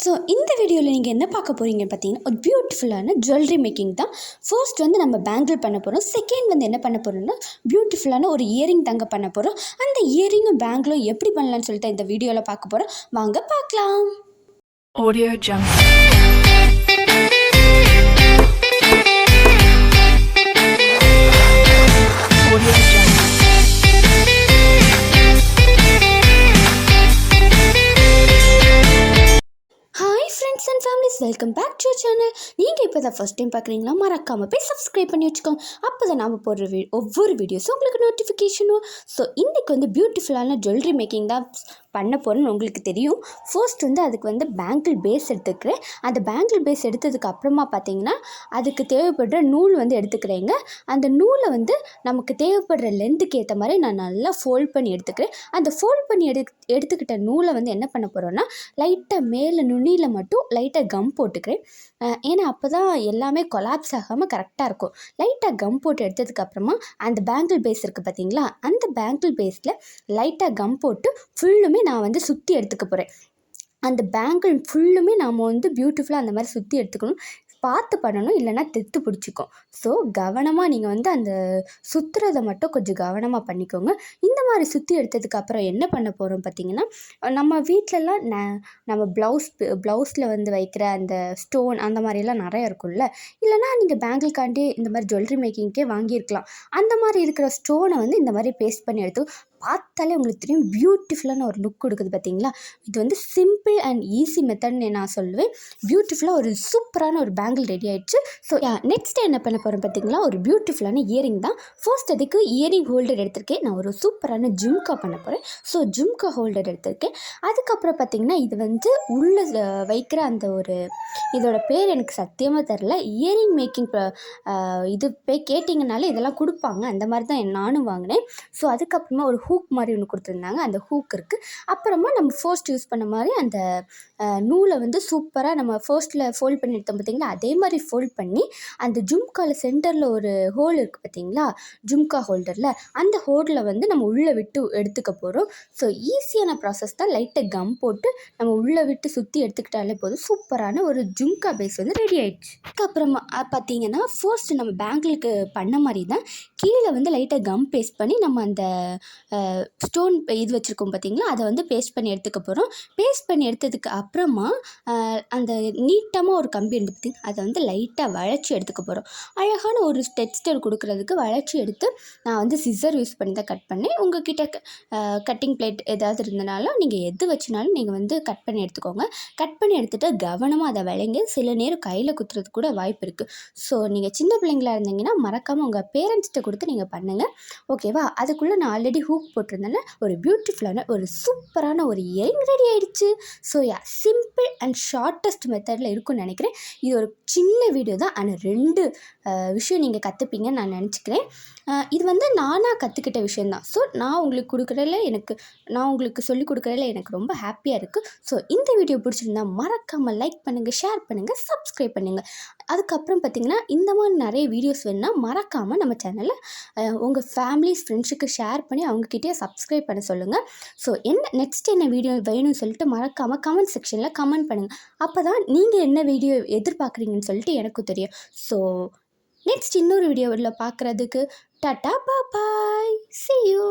So இந்த வீடியோவில் நீங்கள் என்ன பார்க்க போகிறீங்க பார்த்தீங்கன்னா, ஒரு பியூட்டிஃபுல்லான ஜுவல்லரி மேக்கிங் தான். ஃபர்ஸ்ட் வந்து நம்ம பேங்கிள் பண்ண போகிறோம். செகண்ட் வந்து என்ன பண்ண போகிறோம்னா, பியூட்டிஃபுல்லான ஒரு இயரிங் தாங்க பண்ண போகிறோம். அந்த இயரிங்கும் பேங்கிளும் எப்படி பண்ணலான்னு சொல்லிட்டு இந்த வீடியோவில் பார்க்க போகிறோம். வாங்க பார்க்கலாம். Audio Jungle. Audio Jungle. Hi friends and families, welcome back to channel. நீங்கள் இப்போ தான் ஃபஸ்ட் டைம் பார்க்குறீங்களா, மறக்காமல் போய் சப்ஸ்கிரைப் பண்ணி வச்சுக்கோங்க. அப்போ தான் நாம் போடுற ஒவ்வொரு வீடியோஸும் உங்களுக்கு நோட்டிஃபிகேஷனும். ஸோ இன்றைக்கி வந்து பியூட்டிஃபுல்லான ஜுவல்லரி மேக்கிங் தான் பண்ண போகிறேன்னு உங்களுக்கு தெரியும். ஃபர்ஸ்ட் வந்து அதுக்கு வந்து பேங்கிள் பேஸ் எடுத்துக்கிறேன். அந்த பேங்கிள் பேஸ் எடுத்ததுக்கு அப்புறமா பார்த்தீங்கன்னா, அதுக்கு தேவைப்படுற நூல் வந்து எடுத்துக்கிறேங்க. அந்த நூலை வந்து நமக்கு தேவைப்படுற லென்த்துக்கு ஏற்ற மாதிரி நான் நல்லா ஃபோல்ட் பண்ணி எடுத்துக்கிறேன். அந்த ஃபோல்ட் பண்ணி எடுத்துக்கிட்ட நூலை வந்து என்ன பண்ண போகிறோன்னா, லைட்டாக மேலே நுனியில் மட்டும் லைட்டாக கம் போட்டுக்கிறேன். ஏன்னா அப்போ தான் எல்லாமே கொலாப்ஸ் ஆகாமல் கரெக்டாக இருக்கும். லைட்டாக கம் போட்டு எடுத்ததுக்கப்புறமா அந்த பேங்கிள் பேஸ் இருக்குது பார்த்தீங்களா, அந்த பேங்கிள் பேஸில் லைட்டாக கம் போட்டு ஃபுல்லுமே நான் வந்து சுற்றி எடுத்துக்க போகிறேன். அந்த பேங்கிள் ஃபுல்லுமே நாம் வந்து பியூட்டிஃபுல்லாக அந்த மாதிரி சுற்றி எடுத்துக்கணும். பார்த்து பண்ணணும், இல்லைனா தெத்து பிடிச்சிக்கும். ஸோ கவனமாக நீங்கள் வந்து அந்த சுற்றுறதை மட்டும் கொஞ்சம் கவனமாக பண்ணிக்கோங்க. இந்த மாதிரி சுற்றி எடுத்ததுக்கப்புறம் என்ன பண்ண போகிறோம் பார்த்தீங்கன்னா, நம்ம வீட்டிலலாம் நம்ம ப்ளவுஸில் வந்து வைக்கிற அந்த ஸ்டோன் அந்த மாதிரிலாம் நிறையா இருக்கும்ல, இல்லைனா நீங்கள் பேங்கிள்காண்டி இந்த மாதிரி ஜுவல்லரி மேக்கிங்க்கே வாங்கியிருக்கலாம். அந்த மாதிரி இருக்கிற ஸ்டோனை வந்து இந்த மாதிரி பேஸ்ட் பண்ணி எடுத்து பார்த்தாலே உங்களுக்கு தெரியும், பியூட்டிஃபுல்லான ஒரு லுக் கொடுக்குது பார்த்தீங்களா. இது வந்து சிம்பிள் அண்ட் ஈஸி மெத்தட்னு நான் சொல்லுவேன். பியூட்டிஃபுல்லாக ஒரு சூப்பரான ஒரு பேங்கிள் ரெடி ஆகிடுச்சு. ஸோ நெக்ஸ்ட் என்ன பண்ண போகிறேன் பார்த்தீங்களா, ஒரு பியூட்டிஃபுல்லான இயரிங் தான். ஃபர்ஸ்ட் அதுக்கு இயரிங் ஹோல்டர் எடுத்திருக்கேன். நான் ஒரு சூப்பரான ஜும்கா பண்ண போகிறேன். ஸோ ஜும்கா ஹோல்டர் எடுத்திருக்கேன். அதுக்கப்புறம் பார்த்தீங்கன்னா, இது வந்து உள்ளே வைக்கிற அந்த ஒரு, இதோட பேர் எனக்கு சத்தியமாக தெரில. இயரிங் மேக்கிங் இது போய் கேட்டிங்கனாலே இதெல்லாம் கொடுப்பாங்க. அந்த மாதிரி தான் நானும் வாங்கினேன். ஸோ அதுக்கப்புறமா ஒரு ஹூக் மாதிரி ஒன்று கொடுத்துருந்தாங்க. அந்த ஹூக் இருக்குது. அப்புறமா நம்ம ஃபர்ஸ்ட் யூஸ் பண்ண மாதிரி அந்த நூலை வந்து சூப்பராக நம்ம ஃபர்ஸ்ட்டில் ஃபோல்ட் பண்ணி எடுத்தோம் பார்த்தீங்களா, அதே மாதிரி ஃபோல்ட் பண்ணி அந்த ஜும்காவில் சென்டரில் ஒரு ஹோல் இருக்குது பார்த்தீங்களா, ஜும்கா ஹோல்டரில், அந்த ஹோலில் வந்து நம்ம உள்ளே விட்டு எடுத்துக்க போகிறோம். ஸோ ஈஸியான ப்ராசஸ் தான். லைட்டாக கம் போட்டு நம்ம உள்ளே விட்டு சுற்றி எடுத்துக்கிட்டாலே போதும். சூப்பரான ஒரு ஜும்கா பேஸ் வந்து ரெடி ஆகிடுச்சு. அதுக்கப்புறமா பார்த்தீங்கன்னா, ஃபர்ஸ்ட் நம்ம பேங்கிளுக்கு பண்ண மாதிரி தான் கீழே வந்து லைட்டாக கம் பேஸ்ட் பண்ணி நம்ம அந்த ஸ்டோன் இது வச்சுருக்கோம் பார்த்தீங்களா, அதை வந்து பேஸ்ட் பண்ணி எடுத்துக்க போகிறோம். பேஸ்ட் பண்ணி எடுத்ததுக்கு அப்புறமா அந்த நீட்டமாக ஒரு கம்பி எடுத்து பார்த்திங்க, அதை வந்து லைட்டாக வளைச்சி எடுத்துக்க போகிறோம். அழகான ஒரு டெக்ஸ்டர் கொடுக்குறதுக்கு வளைச்சி எடுத்து நான் வந்து சிசர் யூஸ் பண்ணி தான் கட் பண்ணேன். உங்கள் கிட்ட கட்டிங் பிளேட் ஏதாவது இருந்தனாலும் நீங்கள் எது வச்சுனாலும் நீங்கள் வந்து கட் பண்ணி எடுத்துக்கோங்க. கட் பண்ணி எடுத்துகிட்டு கவனமாக அதை விளைங்க. சில நேரம் கையில் குத்துறது கூட வாய்ப்பு இருக்குது. ஸோ நீங்கள் சின்ன பிள்ளைங்களாக இருந்தீங்கன்னா மறக்காமல் உங்கள் பேரண்ட்ஸ்கிட்ட கொடுத்து நீங்கள் பண்ணுங்கள், ஓகேவா. அதுக்குள்ளே நான் ஆல்ரெடி ஹூக் போட்டிருந்தேன்னா ஒரு பியூட்டிஃபுல்லான ஒரு சூப்பரான ஒரு இயரிங் ரெடி ஆகிடுச்சு. ஸோ சிம்பிள் அண்ட் ஷார்ட்டஸ்ட் மெத்தடில் இருக்கும்னு நினைக்கிறேன். இது ஒரு சின்ன வீடியோ தான், ஆனால் 2 விஷயம் நீங்கள் கற்றுப்பீங்கன்னு நான் நினச்சிக்கிறேன். இது வந்து நானாக கற்றுக்கிட்ட விஷயந்தான். ஸோ நான் உங்களுக்கு சொல்லிக் கொடுக்குறதுல எனக்கு ரொம்ப ஹாப்பியாக இருக்குது. ஸோ இந்த வீடியோ பிடிச்சிருந்தா மறக்காமல் லைக் பண்ணுங்கள், ஷேர் பண்ணுங்கள், சப்ஸ்கிரைப் பண்ணுங்கள். அதுக்கப்புறம் பார்த்திங்கன்னா, இந்த மாதிரி நிறைய வீடியோஸ் வேணுன்னா மறக்காமல் நம்ம சேனலில் உங்கள் ஃபேமிலிஸ் ஃப்ரெண்ட்ஸுக்கு ஷேர் பண்ணி அவங்கக்கிட்டே சப்ஸ்கிரைப் பண்ண சொல்லுங்கள். ஸோ நெக்ஸ்ட் என்ன வீடியோ வேணும்னு சொல்லிட்டு மறக்காமல் கமெண்ட் செக்ஷனில் கமெண்ட் பண்ணுங்கள். அப்போ தான் நீங்கள் என்ன வீடியோ எதிர்பார்க்குறீங்கன்னு சொல்லிட்டு எனக்கும் தெரியும். ஸோ நெக்ஸ்ட் இன்னொரு வீடியோவில் பார்க்குறதுக்கு டாட்டா பாய், see you.